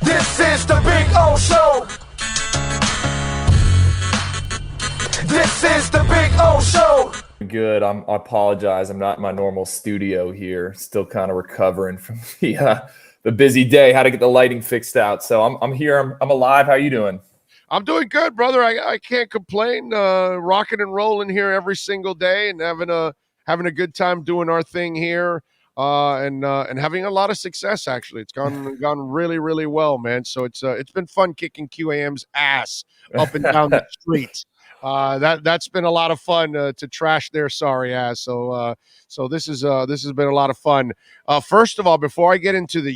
This is the Big O Show. This is the Big O Show. Good. I apologize. I'm not in my normal studio here. Still kind of recovering from the busy day. Had to get the lighting fixed out. So I'm here. I'm alive. How you doing? I'm doing good, brother. I can't complain. Rocking and rolling here every single day and having a good time doing our thing here. And having a lot of success. Actually, it's gone really, really well, man. So it's been fun kicking QAM's ass up and down the street. That's been a lot of fun to trash their sorry ass. So this has been a lot of fun. First of all, before I get into the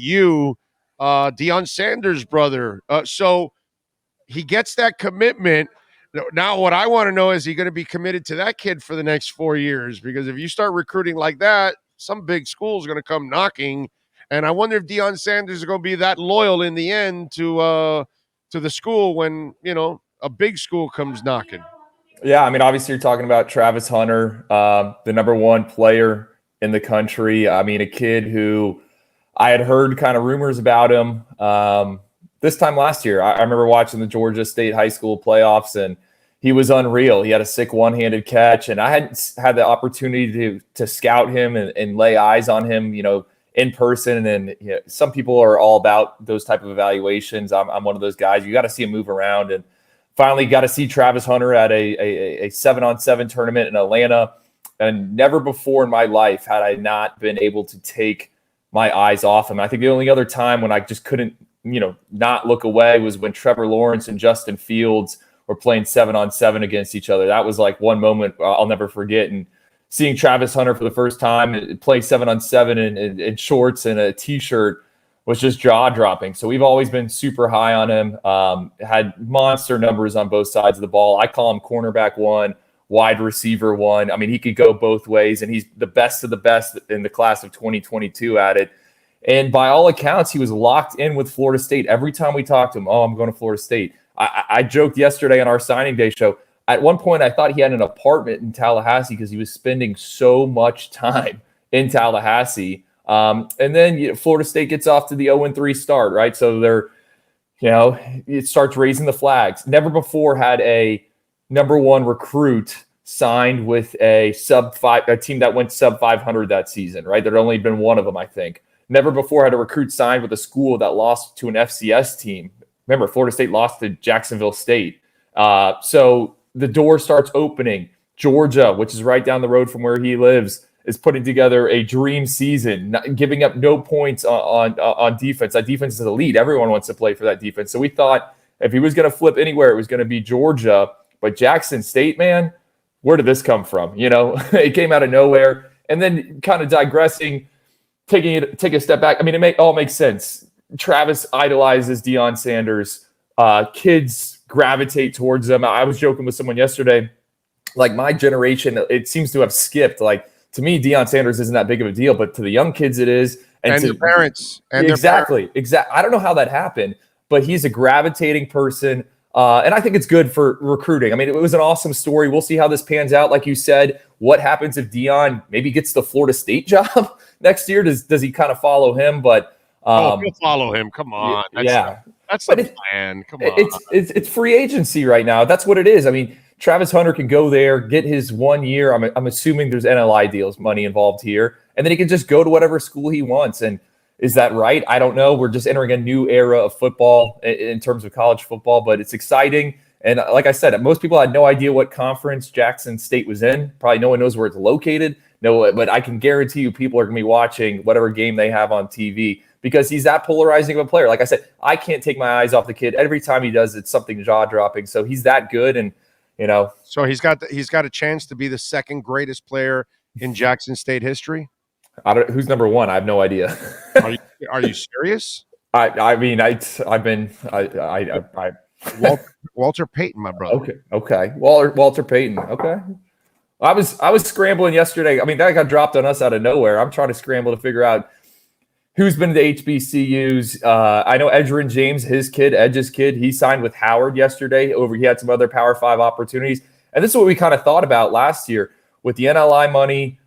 Deion Sanders, brother. So he gets that commitment. Now, what I want to know is he going to be committed to that kid for the next 4 years? Because if you start recruiting like that, some big school is going to come knocking. And I wonder if Deion Sanders is going to be that loyal in the end to the school when, a big school comes knocking. Yeah, I mean, obviously you're talking about Travis Hunter, the number one player in the country. I mean, a kid who I had heard kind of rumors about him this time last year. I remember watching the Georgia State high school playoffs, and he was unreal. He had a sick one-handed catch, and I hadn't had the opportunity to scout him and lay eyes on him, in person. And some people are all about those type of evaluations. I'm one of those guys. You got to see him move around, and finally got to see Travis Hunter at a 7-on-7 tournament in Atlanta. And never before in my life had I not been able to take my eyes off him. I think the only other time when I just couldn't, not look away was when Trevor Lawrence and Justin Fields were playing 7-on-7 against each other. That was like one moment I'll never forget. And seeing Travis Hunter for the first time play 7-on-7 in shorts and a t-shirt was just jaw-dropping. So we've always been super high on him. Had monster numbers on both sides of the ball. I call him cornerback one, wide receiver one. I mean, he could go both ways, and he's the best of the best in the class of 2022 at it. And by all accounts, he was locked in with Florida State. Every time we talked to him, I'm going to Florida State. I joked yesterday on our signing day show. At one point, I thought he had an apartment in Tallahassee because he was spending so much time in Tallahassee. And then Florida State gets off to the 0-3 start, right? So they're, it starts raising the flags. Never before had a number one recruit signed with a team that went sub 500 that season, right? There'd only been one of them, I think. Never before had a recruit signed with a school that lost to an FCS team. Remember, Florida State lost to Jacksonville State. So the door starts opening. Georgia, which is right down the road from where he lives, is putting together a dream season, giving up no points on defense. That defense is elite. Everyone wants to play for that defense. So we thought if he was going to flip anywhere, it was going to be Georgia. But Jackson State, man, where did this come from? It came out of nowhere. And then kind of digressing, take a step back. I mean, it all makes sense. Travis idolizes Deion Sanders. Kids gravitate towards them. I was joking with someone yesterday, like my generation, it seems to have skipped. Like, to me, Deion Sanders isn't that big of a deal, but to the young kids it is. And to their parents. Exactly. I don't know how that happened, but he's a gravitating person. And I think it's good for recruiting. I mean, it was an awesome story. We'll see how this pans out. Like you said, what happens if Deion maybe gets the Florida State job next year? Does he kind of follow him? But he'll follow him. Come on. That's the plan. Come on. It's free agency right now. That's what it is. I mean, Travis Hunter can go there, get his 1 year. I'm assuming there's NLI deals, money involved here, and then he can just go to whatever school he wants. And is that right? I don't know. We're just entering a new era of football in terms of college football, but it's exciting. And like I said, most people had no idea what conference Jackson State was in. Probably no one knows where it's located. No, but I can guarantee you people are going to be watching whatever game they have on TV because he's that polarizing of a player. Like I said, I can't take my eyes off the kid. Every time he does, it's something jaw-dropping. So he's that good, and So he's got a chance to be the second greatest player in Jackson State history. Who's number one? I have no idea. Are you serious? Walter Payton, my brother. Okay. Walter Payton. Okay. I was scrambling yesterday. I mean, that got dropped on us out of nowhere. I'm trying to scramble to figure out who's been to HBCUs. I know Edgerrin James, Edge's kid, he signed with Howard yesterday. He had some other Power 5 opportunities. And this is what we kind of thought about last year with the NLI money.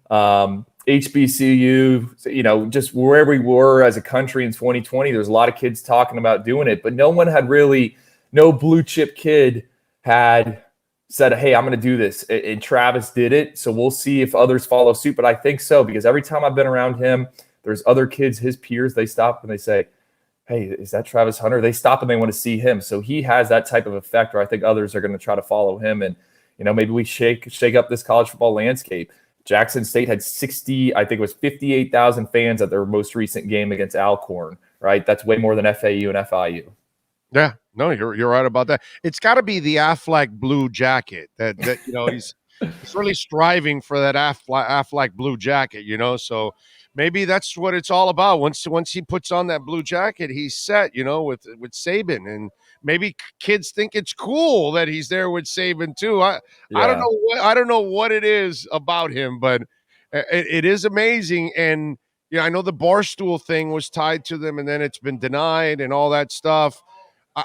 HBCU, just where we were as a country in 2020, there's a lot of kids talking about doing it, but no blue chip kid had said, hey, I'm going to do this. And Travis did it. So we'll see if others follow suit. But I think so, because every time I've been around him, there's other kids, his peers, they stop and they say, hey, is that Travis Hunter? They stop and they want to see him. So he has that type of effect where I think others are going to try to follow him. And, maybe we shake up this college football landscape. Jackson State had 58,000 fans at their most recent game against Alcorn, right? That's way more than FAU and FIU. Yeah, no, you're right about that. It's got to be the Aflac blue jacket that he's really striving for that Aflac blue jacket, So maybe that's what it's all about. Once he puts on that blue jacket, he's set, with Saban, and maybe kids think it's cool that he's there with Saban too. I don't know what it is about him, but it is amazing. And I know the Barstool thing was tied to them, and then it's been denied and all that stuff.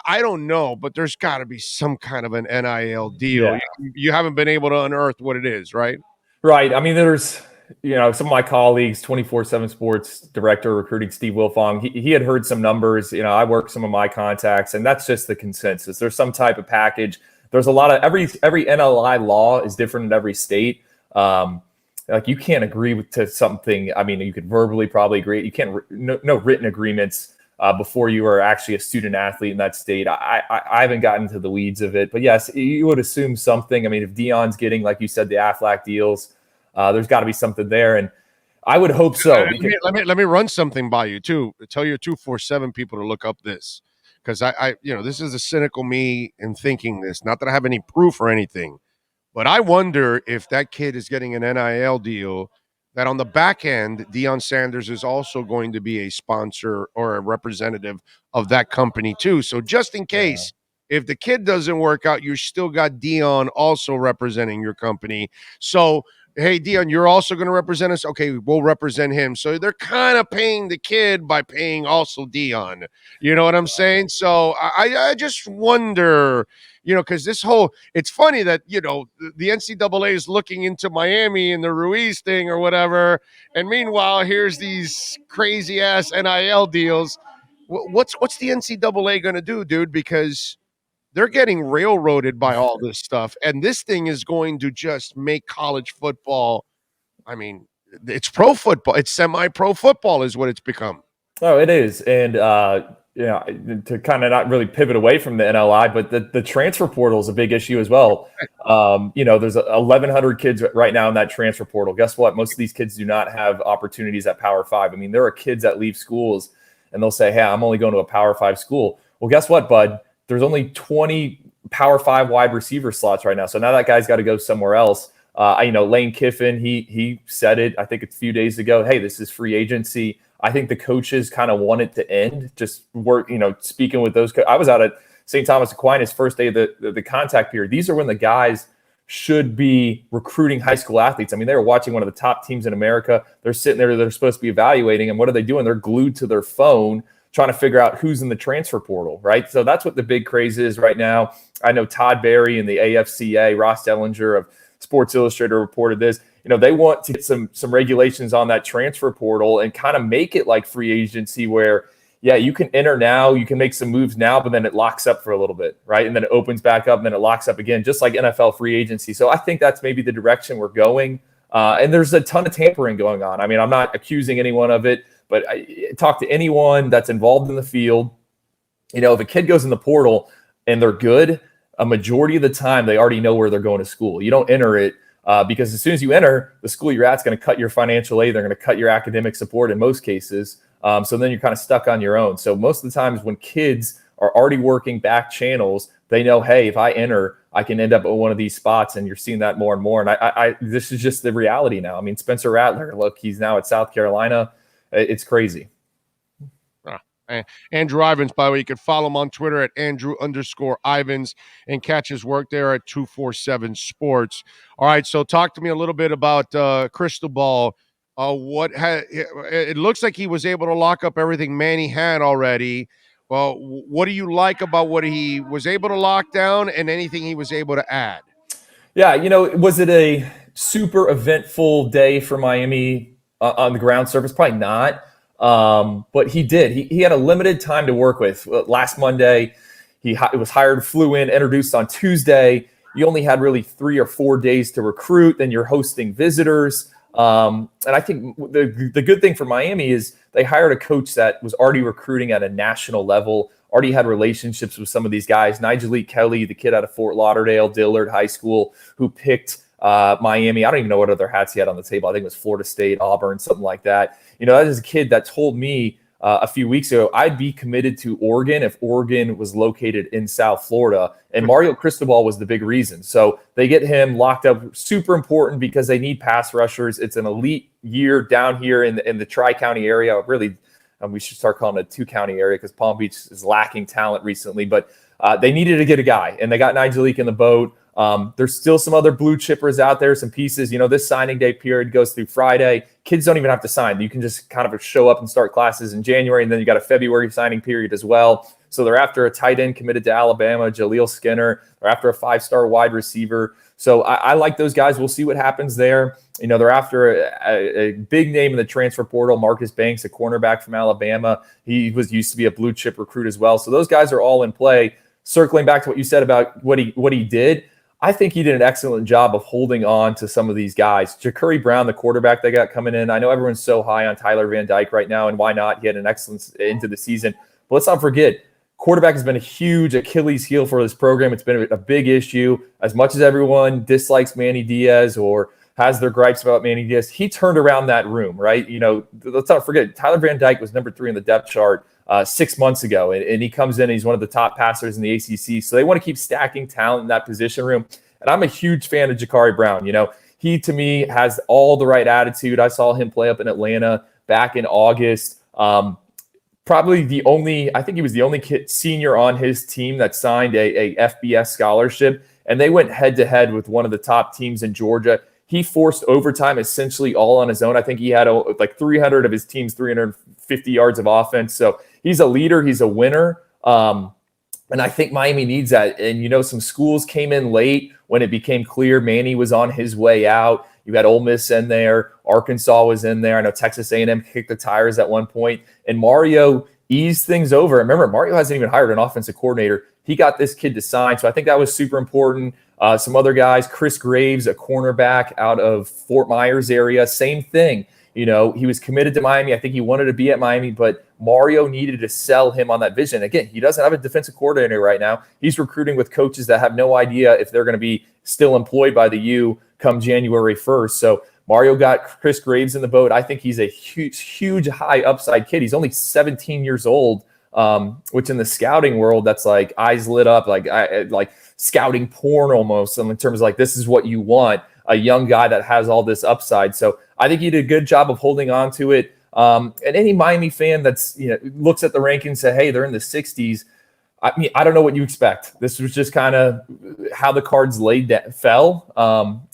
I don't know, but there's got to be some kind of an NIL deal. Yeah. You haven't been able to unearth what it is, right? Right. I mean, there's, some of my colleagues, 24/7 Sports Director recruiting Steve Wilfong, he had heard some numbers. I work some of my contacts, and that's just the consensus. There's some type of package. There's a lot of every NLI law is different in every state. Like you can't agree to something. I mean, you could verbally probably agree. You can't no written agreements before you are actually a student athlete in that state. I haven't gotten into the weeds of it, but yes, you would assume something. I mean, if Deion's getting, like you said, the Aflac deals, there's got to be something there, and I would hope so. Let me run something by you too. Tell your 247 people to look up this, because I this is the cynical me in thinking this. Not that I have any proof or anything, but I wonder if that kid is getting an NIL deal, that on the back end, Deion Sanders is also going to be a sponsor or a representative of that company too. So just in case, if the kid doesn't work out, you still got Deion also representing your company. So, hey, Deion, you're also going to represent us? Okay, we'll represent him. So they're kind of paying the kid by paying also Deion. You know what I'm saying? So I just wonder, because it's funny that, the NCAA is looking into Miami and the Ruiz thing or whatever. And meanwhile, here's these crazy ass NIL deals. What's the NCAA going to do, dude? Because they're getting railroaded by all this stuff. And this thing is going to just make college football. I mean, it's pro football. It's semi-pro football is what it's become. Oh, it is. And, to kind of not really pivot away from the NLI, but the transfer portal is a big issue as well. There's 1,100 kids right now in that transfer portal. Guess what? Most of these kids do not have opportunities at Power 5. I mean, there are kids that leave schools and they'll say, hey, I'm only going to a Power 5 school. Well, guess what, bud? There's only 20 Power 5 wide receiver slots right now. So now that guy's got to go somewhere else. Lane Kiffin, he said it, I think a few days ago, hey, this is free agency. I think the coaches kind of want it to end. Just work, speaking with those. I was out at St. Thomas Aquinas first day of the contact period. These are when the guys should be recruiting high school athletes. I mean, they were watching one of the top teams in America. They're sitting there, they're supposed to be evaluating. And what are they doing? They're glued to their phone trying to figure out who's in the transfer portal, right? So that's what the big craze is right now. I know Todd Berry and the AFCA, Ross Dellinger of Sports Illustrated reported this. They want to get some regulations on that transfer portal and kind of make it like free agency where, yeah, you can enter now, you can make some moves now, but then it locks up for a little bit, right? And then it opens back up and then it locks up again, just like NFL free agency. So I think that's maybe the direction we're going. And there's a ton of tampering going on. I mean, I'm not accusing anyone of it, but I talk to anyone that's involved in the field. If a kid goes in the portal and they're good, a majority of the time they already know where they're going to school. You don't enter it because as soon as you enter, the school you're at is going to cut your financial aid. They're going to cut your academic support in most cases. So then you're kind of stuck on your own. So most of the times when kids are already working back channels, they know, hey, if I enter, I can end up at one of these spots. And you're seeing that more and more. And I this is just the reality now. I mean, Spencer Rattler, look, he's now at South Carolina. It's crazy. Andrew Ivins, by the way, you can follow him on Twitter at Andrew_Ivins and catch his work there at 247 Sports. All right, so talk to me a little bit about Cristobal. It looks like he was able to lock up everything Manny had already. Well, what do you like about what he was able to lock down and anything he was able to add? Yeah, was it a super eventful day for Miami? on the ground surface? Probably not. But he did. He had a limited time to work with. Last Monday, he was hired, flew in, introduced on Tuesday. You only had really 3 or 4 days to recruit. Then you're hosting visitors. And I think the good thing for Miami is they hired a coach that was already recruiting at a national level, already had relationships with some of these guys. Nigel Kelly, the kid out of Fort Lauderdale, Dillard High School, who picked Miami. I don't even know what other hats he had on the table. I think it was Florida State, Auburn, something like that. That is a kid that told me a few weeks ago I'd be committed to Oregon if Oregon was located in South Florida. And Mario Cristobal was the big reason. So they get him locked up. Super important because they need pass rushers. It's an elite year down here in the Tri-County area. Really, we should start calling it a 2-county area because Palm Beach is lacking talent recently. But they needed to get a guy, and they got Nigelique in the boat. There's still some other blue chippers out there, some pieces. This signing day period goes through Friday. Kids don't even have to sign. You can just kind of show up and start classes in January, and then you got a February signing period as well. So they're after a tight end committed to Alabama, Jaleel Skinner. They're after a 5-star wide receiver. So I like those guys. We'll see what happens there. They're after a big name in the transfer portal, Marcus Banks, a cornerback from Alabama. He used to be a blue chip recruit as well. So those guys are all in play. Circling back to what you said about what he did, I think he did an excellent job of holding on to some of these guys. Ja'Cory Brown, the quarterback they got coming in. I know everyone's so high on Tyler Van Dyke right now, and why not? He had an excellent into the season. But let's not forget, quarterback has been a huge Achilles heel for this program. It's been a big issue. As much as everyone dislikes Manny Diaz or has their gripes about Manny Diaz, he turned around that room, right? Let's not forget, Tyler Van Dyke was number 3 on the depth chart 6 months ago, and he comes in and he's one of the top passers in the ACC. So they want to keep stacking talent in that position room. And I'm a huge fan of Ja'Cory Brown. He, to me, has all the right attitude. I saw him play up in Atlanta back in August. Probably I think he was the only senior on his team that signed a FBS scholarship, and they went head-to-head with one of the top teams in Georgia. He forced overtime essentially all on his own. I think he had like 300 of his team's 350 yards of offense. So he's a leader. He's a winner. And I think Miami needs that. And, some schools came in late when it became clear Manny was on his way out. You had Ole Miss in there. Arkansas was in there. I know Texas A&M kicked the tires at one point. And Mario eased things over. Remember, Mario hasn't even hired an offensive coordinator. He got this kid to sign. So I think that was super important. Some other guys, Chris Graves, a cornerback out of Fort Myers area, same thing. He was committed to Miami. I think he wanted to be at Miami, but Mario needed to sell him on that vision. Again, he doesn't have a defensive coordinator right now. He's recruiting with coaches that have no idea if they're going to be still employed by the U come January 1st. So Mario got Chris Graves in the boat. I think he's a huge high upside kid. He's only 17 years old, which in the scouting world, that's like eyes lit up, like scouting porn almost, in terms of like, this is what you want, a young guy that has all this upside. So I think he did a good job of holding on to it. And any Miami fan that's, looks at the rankings and say, hey, they're in the 60s. I mean, I don't know what you expect. This was just kind of how the cards fell.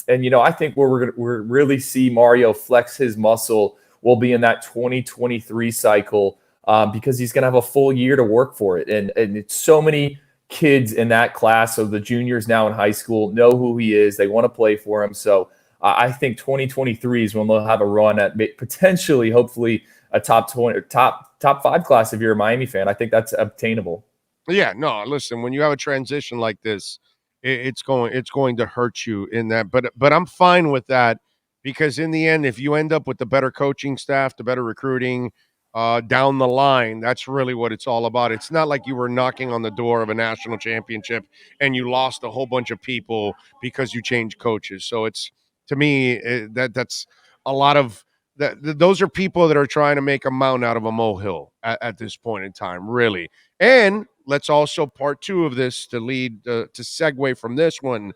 And, I think where we're really see Mario flex his muscle will be in that 2023 cycle because he's going to have a full year to work for it. And it's so many kids in that class, so the juniors now in high school, know who he is. They want to play for him. So I think 2023 is when they'll have a run at potentially, hopefully, a top 5 class if you're a Miami fan. I think that's obtainable. Yeah, no, listen, when you have a transition like this, it's going to hurt you in that. But I'm fine with that because in the end, if you end up with the better coaching staff, the better recruiting down the line, that's really what it's all about. It's not like you were knocking on the door of a national championship and you lost a whole bunch of people because you changed coaches. So it's, to me, that's a lot of that. Those are people that are trying to make a mountain out of a molehill at this point in time, really. And let's also part 2 of this to lead to segue from this one.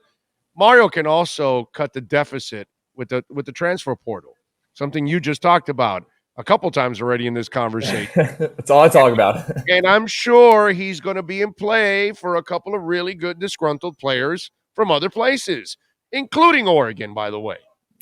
Mario can also cut the deficit with the transfer portal, something you just talked about a couple times already in this conversation. That's all I talk about. And I'm sure he's going to be in play for a couple of really good disgruntled players from other places, including Oregon, by the way.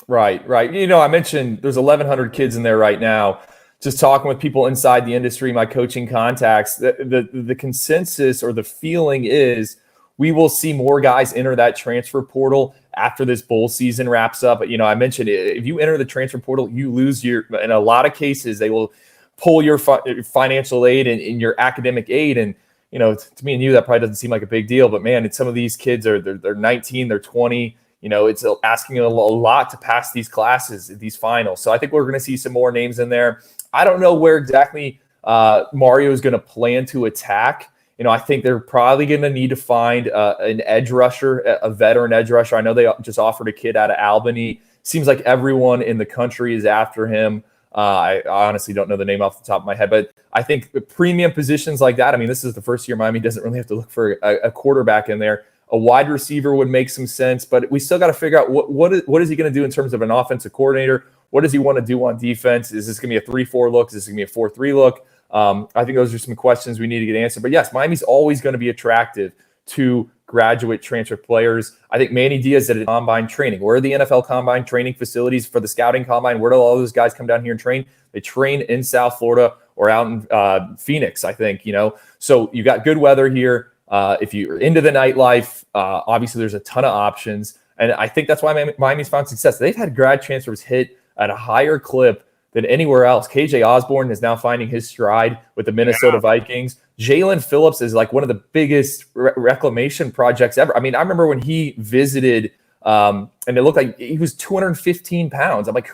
Right. I mentioned there's 1,100 kids in there right now. Just talking with people inside the industry, my coaching contacts, the consensus or the feeling is we will see more guys enter that transfer portal after this bowl season wraps up. But, I mentioned if you enter the transfer portal, you lose in a lot of cases, they will pull your financial aid and your academic aid. And, to me and you, that probably doesn't seem like a big deal. But, man, it's some of these kids they're 19, they're 20. It's asking a lot to pass these classes, these finals. So I think we're going to see some more names in there. I don't know where exactly Mario is going to plan to attack. I think they're probably going to need to find an edge rusher, a veteran edge rusher. I know they just offered a kid out of Albany. Seems like everyone in the country is after him. I honestly don't know the name off the top of my head, but I think the premium positions like that, this is the first year Miami doesn't really have to look for a quarterback in there. A wide receiver would make some sense, but we still got to figure out what is he going to do in terms of an offensive coordinator? What does he want to do on defense? Is this going to be a 3-4 look? Is this going to be a 4-3 look? I think those are some questions we need to get answered. But yes, Miami's always going to be attractive to graduate transfer players. I think Manny Diaz did combine training. Where are the NFL combine training facilities for the scouting combine? Where do all those guys come down here and train? They train in South Florida or out in Phoenix, I think, So you got good weather here. If you're into the nightlife, obviously there's a ton of options. And I think that's why Miami's found success. They've had grad transfers hit at a higher clip than anywhere else. KJ Osborne is now finding his stride with the Minnesota Vikings. Jalen Phillips is like one of the biggest reclamation projects ever. I remember when he visited and it looked like he was 215 pounds. I'm like,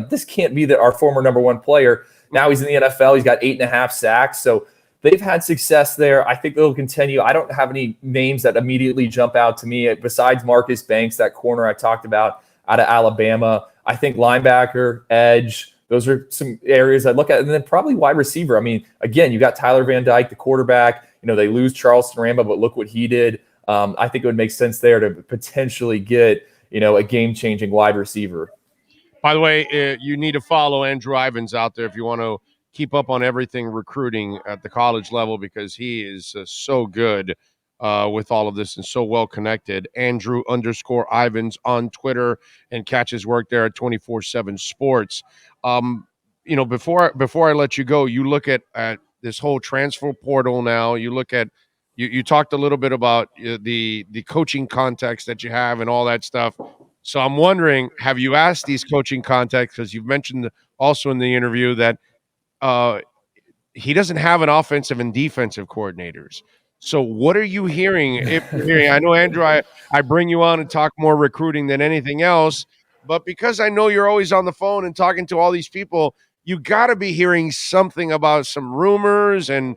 this can't be our former number one player. Now he's in the NFL. He's got 8.5 sacks. So they've had success there. I think they'll continue. I don't have any names that immediately jump out to me besides Marcus Banks, that corner I talked about out of Alabama. I think linebacker, edge, those are some areas I'd look at. And then probably wide receiver. Again, you got Tyler Van Dyke, the quarterback. They lose Charleston Rambo, but look what he did. I think it would make sense there to potentially get, a game-changing wide receiver. By the way, you need to follow Andrew Ivins out there if you want to keep up on everything recruiting at the college level, because he is so good with all of this and so well connected. Andrew_Ivins on Twitter, and catch his work there at 24/7 Sports. Before I let you go, you look at this whole transfer portal now. You look at you talked a little bit about the coaching context that you have and all that stuff. So I'm wondering, have you asked these coaching contacts, because you've mentioned also in the interview that he doesn't have an offensive and defensive coordinators. So what are you hearing? If you're hearing, I know, Andrew, I bring you on and talk more recruiting than anything else, but because I know you're always on the phone and talking to all these people, you got to be hearing something about some rumors and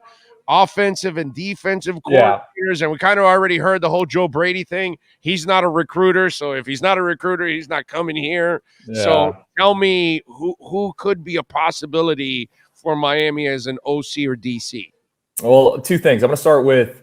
offensive and defensive coordinators. And we kind of already heard the whole Joe Brady thing. He's not a recruiter. So if he's not a recruiter, he's not coming here. Yeah. So tell me who could be a possibility for Miami as an OC or DC? Well, two things. I'm going to start with,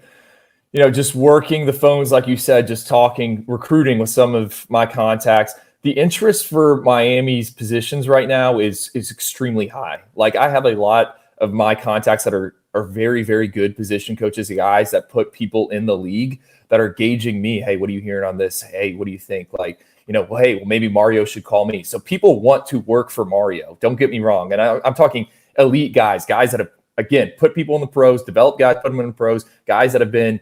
just working the phones, like you said, just talking, recruiting with some of my contacts. The interest for Miami's positions right now is extremely high. Like, I have a lot of my contacts that are very, very good position coaches, guys that put people in the league that are gauging me. Hey, what are you hearing on this? Hey, what do you think? Like, maybe Mario should call me. So people want to work for Mario. Don't get me wrong. And I'm talking elite guys that have, again, put people in the pros, developed guys, put them in the pros, guys that have been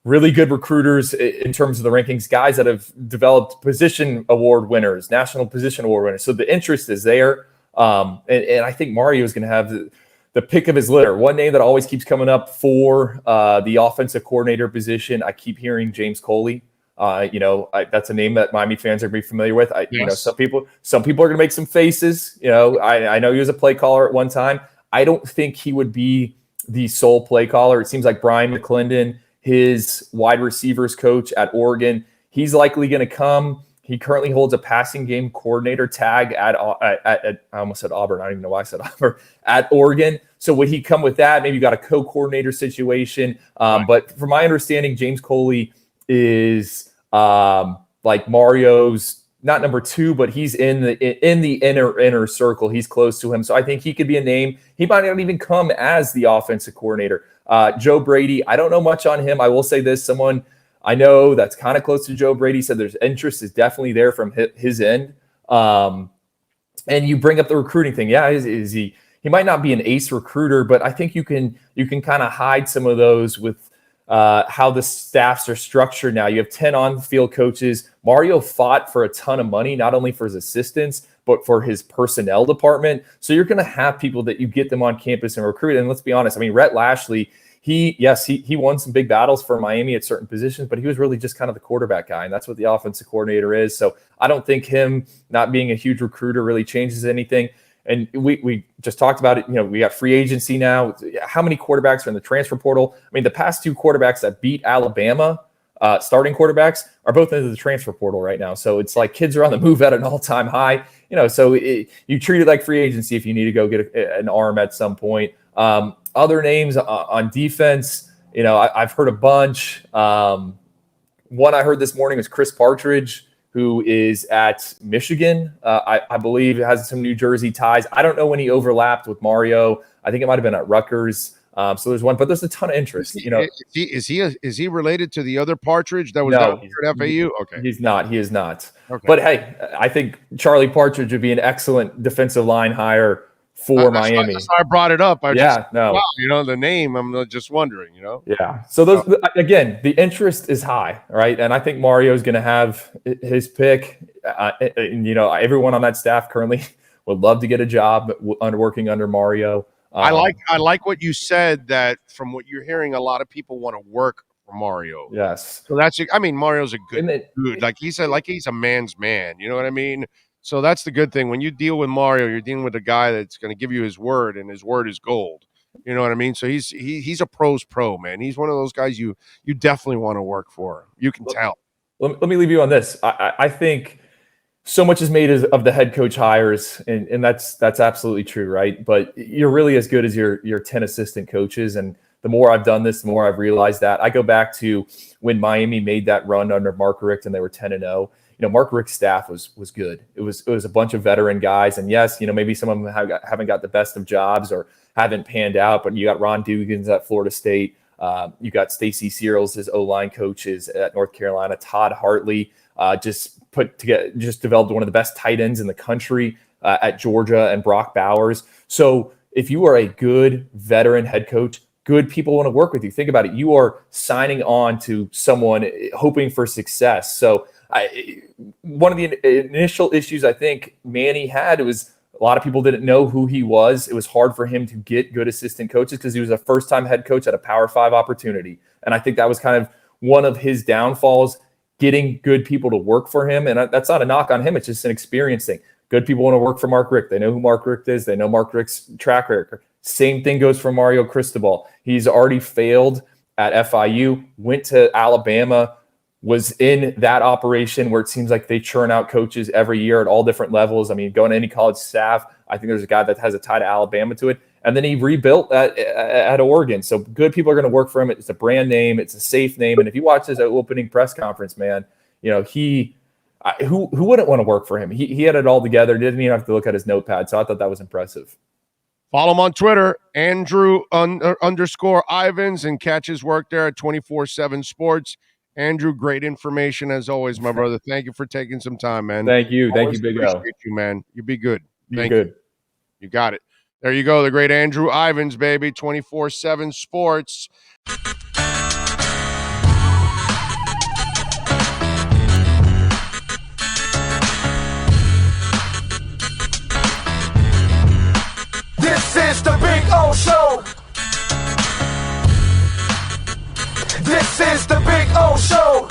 really good recruiters in terms of the rankings, guys that have developed position award winners, national position award winners. So the interest is there. And I think Mario is going to have the pick of his litter. One name that always keeps coming up for the offensive coordinator position, I keep hearing James Coley. That's a name that Miami fans are going to be familiar with. Yes. Some people are going to make some faces. I know he was a play caller at one time. I don't think he would be the sole play caller. It seems like Brian McClendon, his wide receivers coach at Oregon, he's likely going to come. He currently holds a passing game coordinator tag at I almost said Auburn. I don't even know why I said Auburn, at Oregon. So would he come with that? Maybe you got a co-coordinator situation. But from my understanding, James Coley is like Mario's not number two, but he's in the inner circle. He's close to him. So I think he could be a name. He might not even come as the offensive coordinator. Joe Brady, I don't know much on him. I will say this, someone I know that's kind of close to Joe Brady said there's interest is definitely there from his end. And you bring up the recruiting thing. Yeah, is he might not be an ace recruiter, but I think you can kind of hide some of those with how the staffs are structured now. You have 10 on-field coaches. Mario fought for a ton of money, not only for his assistants, but for his personnel department. So you're going to have people that you get them on campus and recruit. And let's be honest, I mean, Rhett Lashley, he won some big battles for Miami at certain positions, but he was really just kind of the quarterback guy, and that's what the offensive coordinator is. So I don't think him not being a huge recruiter really changes anything. And we just talked about it. You know, we got free agency now. How many quarterbacks are in the transfer portal? I mean, the past 2 quarterbacks that beat Alabama, starting quarterbacks, are both into the transfer portal right now. So it's like kids are on the move at an all-time high. You know, so you treat it like free agency if you need to go get an arm at some point. Other names on defense, you know, I've heard a bunch. One I heard this morning is Chris Partridge, who is at Michigan. I believe has some New Jersey ties. I don't know when he overlapped with Mario. I think it might have been at Rutgers. So there's one, but there's a ton of interest. You know, is he related to the other Partridge that was down here at FAU? Okay, he's not. He is not. Okay. But hey, I think Charlie Partridge would be an excellent defensive line hire for Miami. That's why I brought it up. Wow, you know, the name. I'm just wondering. You know. Yeah. So those again, the interest is high, right? And I think Mario is going to have his pick. And, you know, everyone on that staff currently would love to get a job working under Mario. I like what you said, that from what you're hearing, a lot of people want to work for Mario. Yes. So Mario's a good dude. Like he's a man's man. You know what I mean? So that's the good thing. When you deal with Mario, you're dealing with a guy that's going to give you his word, and his word is gold. You know what I mean? So he's a pro's pro, man. He's one of those guys you definitely want to work for. You can tell. Let me leave you on this. I think so much is made of the head coach hires, and that's absolutely true, right? But you're really as good as your 10 assistant coaches. And the more I've done this, the more I've realized that. I go back to when Miami made that run under Mark Richt and they were 10-0. You know, Mark Richt's staff was good. It was a bunch of veteran guys. And yes, you know, maybe some of them haven't got the best of jobs or haven't panned out, but you got Ron Dugans at Florida State. You got Stacy Searles as O-line coaches at North Carolina. Todd Hartley just developed one of the best tight ends in the country at Georgia, and Brock Bowers. So if you are a good veteran head coach, good people want to work with you. Think about it. You are signing on to someone hoping for success. So one of the initial issues I think Manny had was a lot of people didn't know who he was. It was hard for him to get good assistant coaches because he was a first-time head coach at a Power 5 opportunity. And I think that was kind of one of his downfalls, getting good people to work for him. And that's not a knock on him. It's just an experience thing. Good people want to work for Mark Richt. They know who Mark Richt is. They know Mark Richt's track record. Same thing goes for Mario Cristobal. He's already failed at FIU, went to Alabama, was in that operation where it seems like they churn out coaches every year at all different levels. I mean, going to any college staff, I think there's a guy that has a tie to Alabama to it. And then he rebuilt at Oregon. So good people are going to work for him. It's a brand name. It's a safe name. And if you watch his opening press conference, man, you know, who wouldn't want to work for him? He had it all together. Didn't even have to look at his notepad. So I thought that was impressive. Follow him on Twitter, Andrew _ Ivins, and catch his work there at 24/7 Sports. Andrew, great information as always, my brother. Thank you for taking some time, man. Thank you. Thank you, Big O. Appreciate you, man. You be good. Be good. You got it. There you go. The great Andrew Ivins, baby. 24/7 Sports. This is the Big O Show. This is the Big O Show.